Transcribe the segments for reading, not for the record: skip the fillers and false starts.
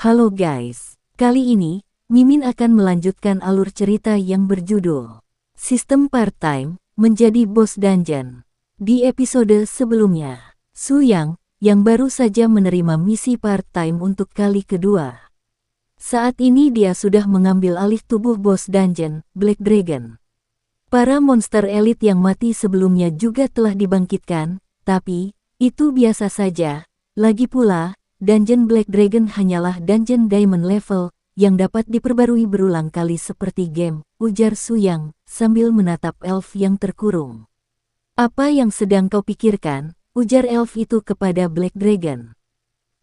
Halo guys, kali ini, Mimin akan melanjutkan alur cerita yang berjudul Sistem Part-Time Menjadi Bos Dungeon. Di episode sebelumnya, Su Yang, yang baru saja menerima misi part-time untuk kali kedua. Saat ini dia sudah mengambil alih tubuh bos dungeon, Black Dragon. Para monster elit yang mati sebelumnya juga telah dibangkitkan, tapi itu biasa saja. Lagi pula, Dungeon Black Dragon hanyalah dungeon diamond level, yang dapat diperbarui berulang kali seperti game, ujar Su Yang, sambil menatap elf yang terkurung. Apa yang sedang kau pikirkan, ujar elf itu kepada Black Dragon.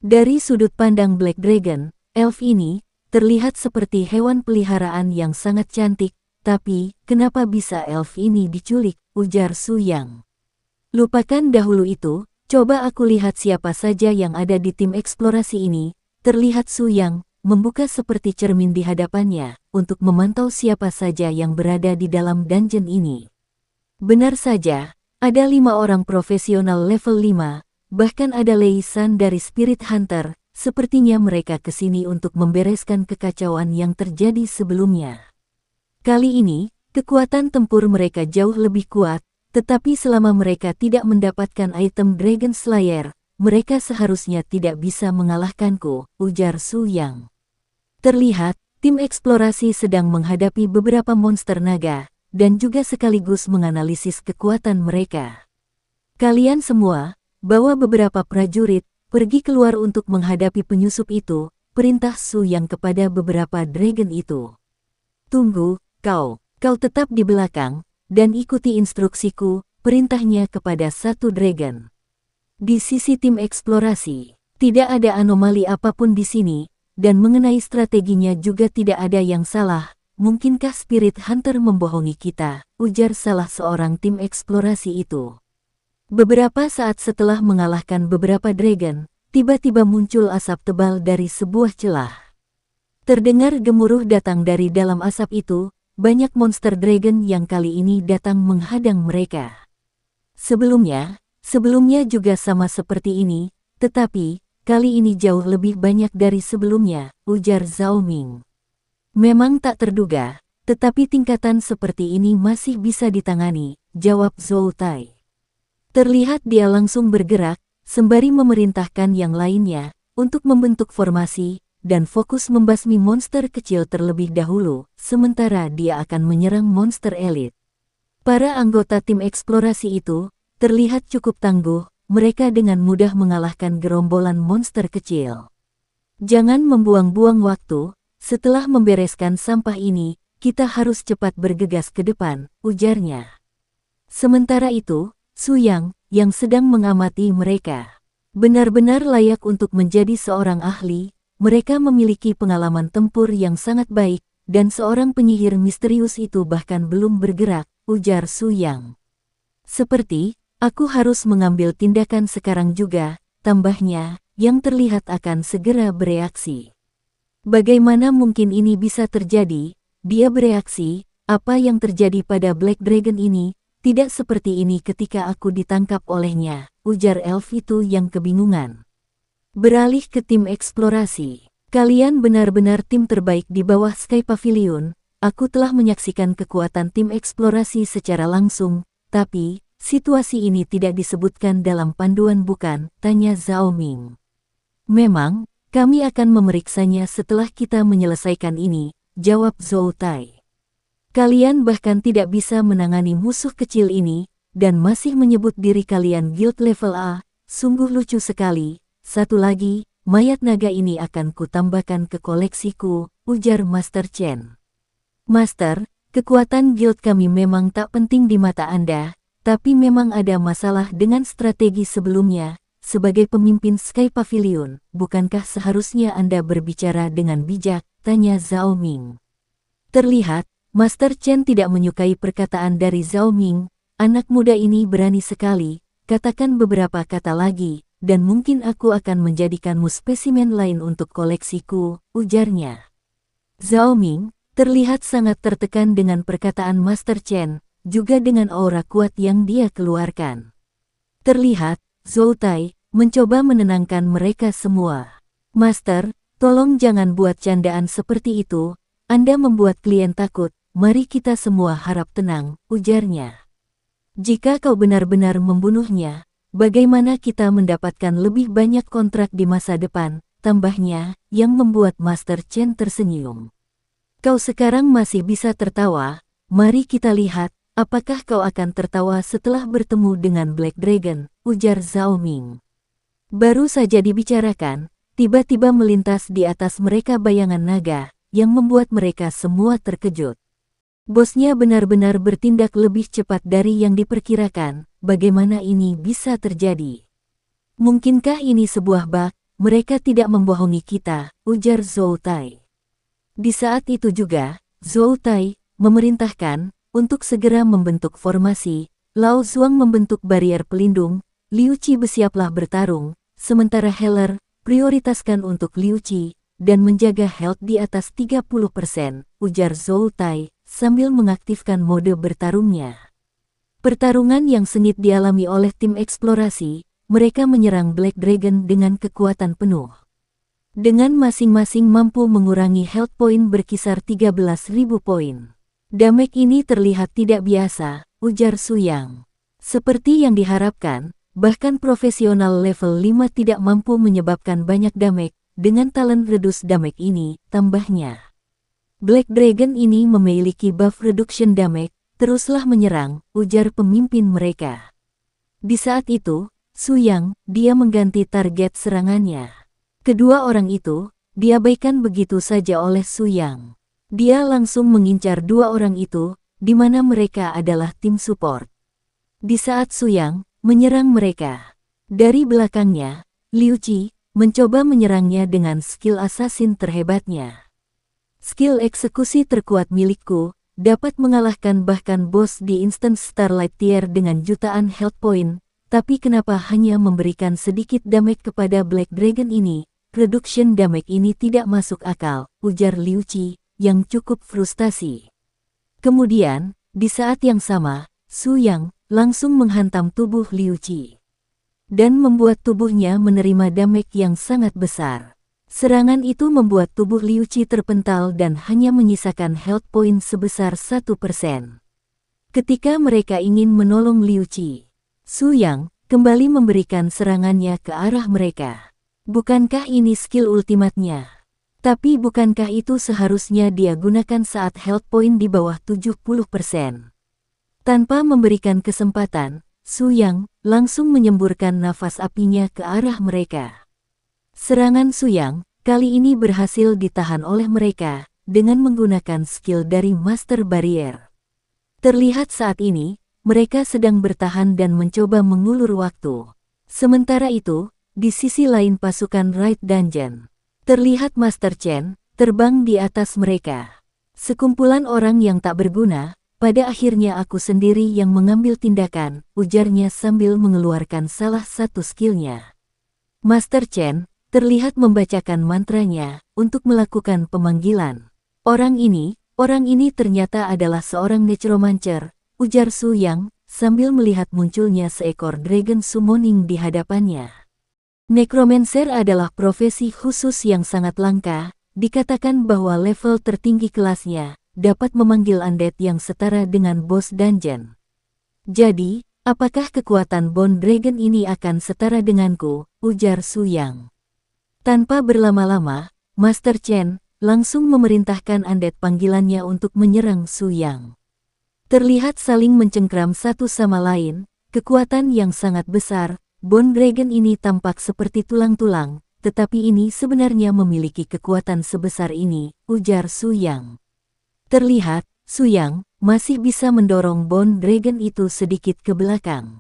Dari sudut pandang Black Dragon, elf ini terlihat seperti hewan peliharaan yang sangat cantik, tapi kenapa bisa elf ini diculik, ujar Su Yang. Lupakan dahulu itu. Coba aku lihat siapa saja yang ada di tim eksplorasi ini. Terlihat Su Yang membuka seperti cermin di hadapannya untuk memantau siapa saja yang berada di dalam dungeon ini. Benar saja, ada 5 orang profesional level 5, bahkan ada Lei San dari Spirit Hunter. Sepertinya mereka kesini untuk membereskan kekacauan yang terjadi sebelumnya. Kali ini, kekuatan tempur mereka jauh lebih kuat. Tetapi selama mereka tidak mendapatkan item Dragon Slayer, mereka seharusnya tidak bisa mengalahkanku, ujar Su Yang. Terlihat, tim eksplorasi sedang menghadapi beberapa monster naga, dan juga sekaligus menganalisis kekuatan mereka. Kalian semua, bawa beberapa prajurit, pergi keluar untuk menghadapi penyusup itu, perintah Su Yang kepada beberapa dragon itu. Tunggu, kau tetap di belakang, dan ikuti instruksiku, perintahnya kepada satu dragon. Di sisi tim eksplorasi, tidak ada anomali apapun di sini, dan mengenai strateginya juga tidak ada yang salah. Mungkinkah Spirit Hunter membohongi kita, ujar salah seorang tim eksplorasi itu. Beberapa saat setelah mengalahkan beberapa dragon, tiba-tiba muncul asap tebal dari sebuah celah. Terdengar gemuruh datang dari dalam asap itu. Banyak monster dragon yang kali ini datang menghadang mereka. Sebelumnya juga sama seperti ini, tetapi kali ini jauh lebih banyak dari sebelumnya, ujar Zhao Ming. Memang tak terduga, tetapi tingkatan seperti ini masih bisa ditangani, jawab Zhou Tai. Terlihat dia langsung bergerak, sembari memerintahkan yang lainnya untuk membentuk formasi dan fokus membasmi monster kecil terlebih dahulu, sementara dia akan menyerang monster elit. Para anggota tim eksplorasi itu terlihat cukup tangguh, mereka dengan mudah mengalahkan gerombolan monster kecil. Jangan membuang-buang waktu, setelah membereskan sampah ini, kita harus cepat bergegas ke depan, ujarnya. Sementara itu, Su Yang, yang sedang mengamati mereka, benar-benar layak untuk menjadi seorang ahli. Mereka memiliki pengalaman tempur yang sangat baik, dan seorang penyihir misterius itu bahkan belum bergerak, ujar Su Yang. Seperti, aku harus mengambil tindakan sekarang juga, tambahnya, yang terlihat akan segera bereaksi. Bagaimana mungkin ini bisa terjadi? Dia bereaksi, apa yang terjadi pada Black Dragon ini, tidak seperti ini ketika aku ditangkap olehnya, ujar elf itu yang kebingungan. Beralih ke tim eksplorasi. Kalian benar-benar tim terbaik di bawah Sky Pavilion. Aku telah menyaksikan kekuatan tim eksplorasi secara langsung, tapi situasi ini tidak disebutkan dalam panduan bukan, tanya Zhao Ming. Memang, kami akan memeriksanya setelah kita menyelesaikan ini, jawab Zhou Tai. Kalian bahkan tidak bisa menangani musuh kecil ini, dan masih menyebut diri kalian guild level A, sungguh lucu sekali. Satu lagi, mayat naga ini akan kutambahkan ke koleksiku, ujar Master Chen. Master, kekuatan guild kami memang tak penting di mata Anda, tapi memang ada masalah dengan strategi sebelumnya. Sebagai pemimpin Sky Pavilion, bukankah seharusnya Anda berbicara dengan bijak, tanya Zhao Ming. Terlihat, Master Chen tidak menyukai perkataan dari Zhao Ming. Anak muda ini berani sekali, katakan beberapa kata lagi. Dan mungkin aku akan menjadikanmu spesimen lain untuk koleksiku, ujarnya. Zhao Ming terlihat sangat tertekan dengan perkataan Master Chen, juga dengan aura kuat yang dia keluarkan. Terlihat, Zhou Tai mencoba menenangkan mereka semua. Master, Tolong jangan buat candaan seperti itu, Anda membuat klien takut, mari kita semua harap tenang, ujarnya. Jika kau benar-benar membunuhnya, bagaimana kita mendapatkan lebih banyak kontrak di masa depan, tambahnya, yang membuat Master Chen tersenyum. Kau sekarang masih bisa tertawa, mari kita lihat, apakah kau akan tertawa setelah bertemu dengan Black Dragon, ujar Zhao Ming. Baru saja dibicarakan, tiba-tiba melintas di atas mereka bayangan naga, yang membuat mereka semua terkejut. Bosnya benar-benar bertindak lebih cepat dari yang diperkirakan, bagaimana ini bisa terjadi? Mungkinkah ini sebuah bug? Mereka tidak membohongi kita, ujar Zhou Tai. Di saat itu juga, Zhou Tai memerintahkan untuk segera membentuk formasi. Lao Zuang membentuk barier pelindung, Liu Qi bersiaplah bertarung, sementara Heller prioritaskan untuk Liu Qi dan menjaga health di atas 30%, ujar Zhou Tai sambil mengaktifkan mode bertarungnya. Pertarungan yang sengit dialami oleh tim eksplorasi, mereka menyerang Black Dragon dengan kekuatan penuh. Dengan masing-masing mampu mengurangi health point berkisar 13.000 poin. Damage ini terlihat tidak biasa, ujar Su Yang. Seperti yang diharapkan, bahkan profesional level 5 tidak mampu menyebabkan banyak damage, dengan talent reduce damage ini, tambahnya. Black Dragon ini memiliki buff reduction damage, teruslah menyerang, ujar pemimpin mereka. Di saat itu, Su Yang, dia mengganti target serangannya. Kedua orang itu, diabaikan begitu saja oleh Su Yang. Dia langsung mengincar dua orang itu, di mana mereka adalah tim support. Di saat Su Yang menyerang mereka, dari belakangnya, Liu Qi mencoba menyerangnya dengan skill assassin terhebatnya. Skill eksekusi terkuat milikku, dapat mengalahkan bahkan bos di instance Starlight Tier dengan jutaan health point, tapi kenapa hanya memberikan sedikit damage kepada Black Dragon ini? Reduction damage ini tidak masuk akal, ujar Liu Qi, yang cukup frustasi. Kemudian, di saat yang sama, Su Yang langsung menghantam tubuh Liu Qi dan membuat tubuhnya menerima damage yang sangat besar. Serangan itu membuat tubuh Liu Qi terpental dan hanya menyisakan health point sebesar 1%. Ketika mereka ingin menolong Liu Qi, Su Yang kembali memberikan serangannya ke arah mereka. Bukankah ini skill ultimatnya? Tapi bukankah itu seharusnya dia gunakan saat health point di bawah 70%? Tanpa memberikan kesempatan, Su Yang langsung menyemburkan nafas apinya ke arah mereka. Serangan Su Yang kali ini berhasil ditahan oleh mereka dengan menggunakan skill dari Master Barrier. Terlihat saat ini, mereka sedang bertahan dan mencoba mengulur waktu. Sementara itu, di sisi lain pasukan Right Dungeon, terlihat Master Chen terbang di atas mereka. Sekumpulan orang yang tak berguna, pada akhirnya aku sendiri yang mengambil tindakan, ujarnya sambil mengeluarkan salah satu skillnya. Master Chen terlihat membacakan mantranya untuk melakukan pemanggilan. Orang ini ternyata adalah seorang necromancer, ujar Su Yang, sambil melihat munculnya seekor dragon summoning di hadapannya. Necromancer adalah profesi khusus yang sangat langka, dikatakan bahwa level tertinggi kelasnya dapat memanggil undead yang setara dengan boss dungeon. Jadi, apakah kekuatan Bone Dragon ini akan setara denganku, ujar Su Yang. Tanpa berlama-lama, Master Chen langsung memerintahkan undead panggilannya untuk menyerang Su Yang. Terlihat saling mencengkram satu sama lain, kekuatan yang sangat besar. Bone Dragon ini tampak seperti tulang-tulang, tetapi ini sebenarnya memiliki kekuatan sebesar ini, ujar Su Yang. Terlihat, Su Yang masih bisa mendorong Bone Dragon itu sedikit ke belakang.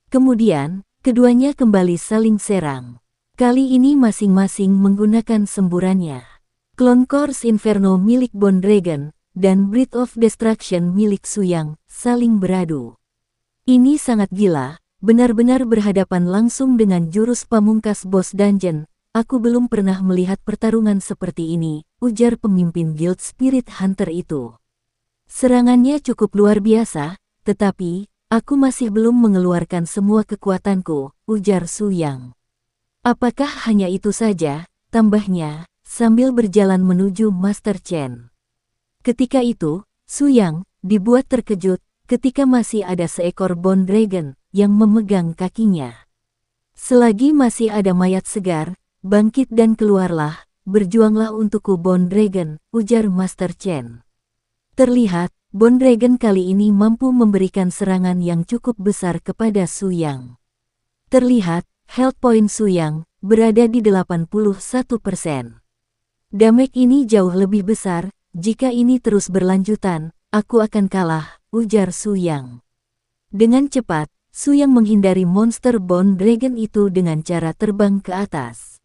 Kemudian, keduanya kembali saling serang. Kali ini masing-masing menggunakan semburannya. Clone Course Inferno milik Bone Dragon dan Breath of Destruction milik Su Yang saling beradu. Ini sangat gila, benar-benar berhadapan langsung dengan jurus pamungkas boss dungeon. Aku belum pernah melihat pertarungan seperti ini, ujar pemimpin Guild Spirit Hunter itu. Serangannya cukup luar biasa, tetapi aku masih belum mengeluarkan semua kekuatanku, ujar Su Yang. Apakah hanya itu saja? Tambahnya, sambil berjalan menuju Master Chen. Ketika itu, Su Yang dibuat terkejut ketika masih ada seekor Bone Dragon yang memegang kakinya. Selagi masih ada mayat segar, bangkit dan keluarlah, berjuanglah untukku Bone Dragon, ujar Master Chen. Terlihat, Bone Dragon kali ini mampu memberikan serangan yang cukup besar kepada Su Yang. Terlihat, health point Su Yang berada di 81%. Damage ini jauh lebih besar, jika ini terus berlanjutan, aku akan kalah, ujar Su Yang. Dengan cepat, Su Yang menghindari monster Bone Dragon itu dengan cara terbang ke atas.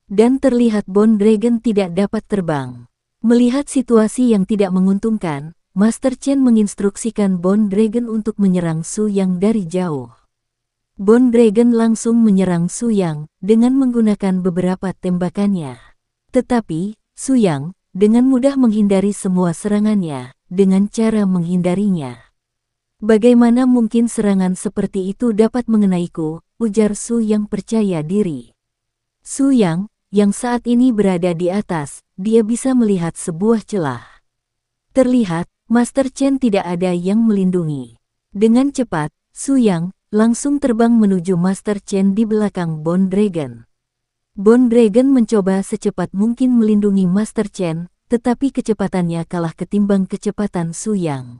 Dan terlihat Bone Dragon tidak dapat terbang. Melihat situasi yang tidak menguntungkan, Master Chen menginstruksikan Bone Dragon untuk menyerang Su Yang dari jauh. Bone Dragon langsung menyerang Su Yang dengan menggunakan beberapa tembakannya. Tetapi, Su Yang dengan mudah menghindari semua serangannya dengan cara menghindarinya. Bagaimana mungkin serangan seperti itu dapat mengenaiku, ujar Su Yang percaya diri. Su Yang saat ini berada di atas, dia bisa melihat sebuah celah. Terlihat, Master Chen tidak ada yang melindungi. Dengan cepat, Su Yang langsung terbang menuju Master Chen di belakang Bone Dragon. Bone Dragon mencoba secepat mungkin melindungi Master Chen, tetapi kecepatannya kalah ketimbang kecepatan Su Yang.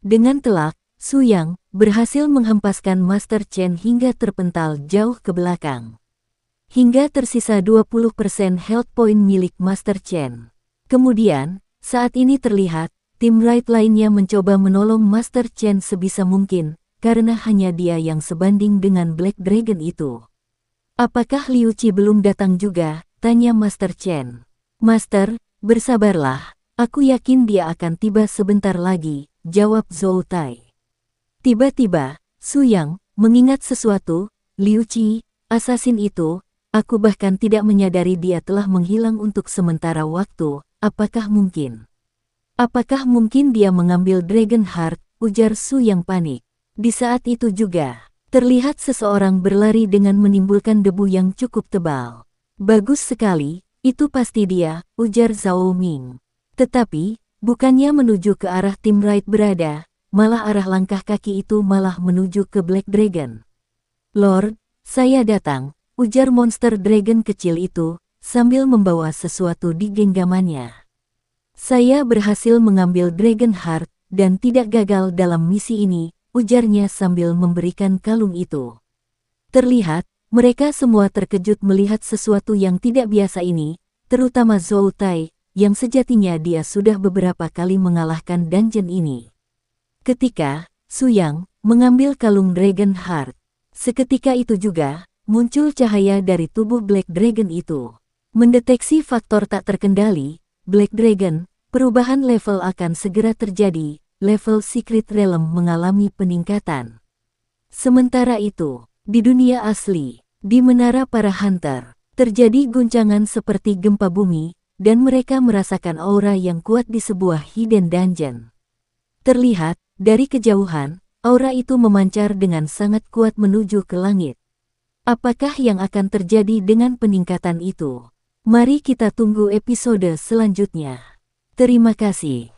Dengan telak, Su Yang berhasil menghempaskan Master Chen hingga terpental jauh ke belakang. Hingga tersisa 20% health point milik Master Chen. Kemudian, saat ini terlihat, tim Raid lainnya mencoba menolong Master Chen sebisa mungkin, karena hanya dia yang sebanding dengan Black Dragon itu. Apakah Liu Qi belum datang juga? Tanya Master Chen. Master, bersabarlah, aku yakin dia akan tiba sebentar lagi, jawab Zhou Tai. Tiba-tiba, Su Yang mengingat sesuatu, Liu Qi, asasin itu, aku bahkan tidak menyadari dia telah menghilang untuk sementara waktu, apakah mungkin? Apakah mungkin dia mengambil Dragon Heart, ujar Su Yang panik. Di saat itu juga, terlihat seseorang berlari dengan menimbulkan debu yang cukup tebal. Bagus sekali, itu pasti dia, ujar Zhao Ming. Tetapi, bukannya menuju ke arah tim Raid berada, malah arah langkah kaki itu malah menuju ke Black Dragon. Lord, saya datang, ujar monster dragon kecil itu, sambil membawa sesuatu di genggamannya. Saya berhasil mengambil Dragon Heart, dan tidak gagal dalam misi ini, ujarnya sambil memberikan kalung itu. Terlihat, mereka semua terkejut melihat sesuatu yang tidak biasa ini, terutama Zhou Tai, yang sejatinya dia sudah beberapa kali mengalahkan dungeon ini. Ketika Su Yang mengambil kalung Dragon Heart, seketika itu juga muncul cahaya dari tubuh Black Dragon itu. Mendeteksi faktor tak terkendali, Black Dragon, perubahan level akan segera terjadi, level Secret Realm mengalami peningkatan. Sementara itu, di dunia asli, di menara para hunter, terjadi guncangan seperti gempa bumi, dan mereka merasakan aura yang kuat di sebuah hidden dungeon. Terlihat, dari kejauhan, aura itu memancar dengan sangat kuat menuju ke langit. Apakah yang akan terjadi dengan peningkatan itu? Mari kita tunggu episode selanjutnya. Terima kasih.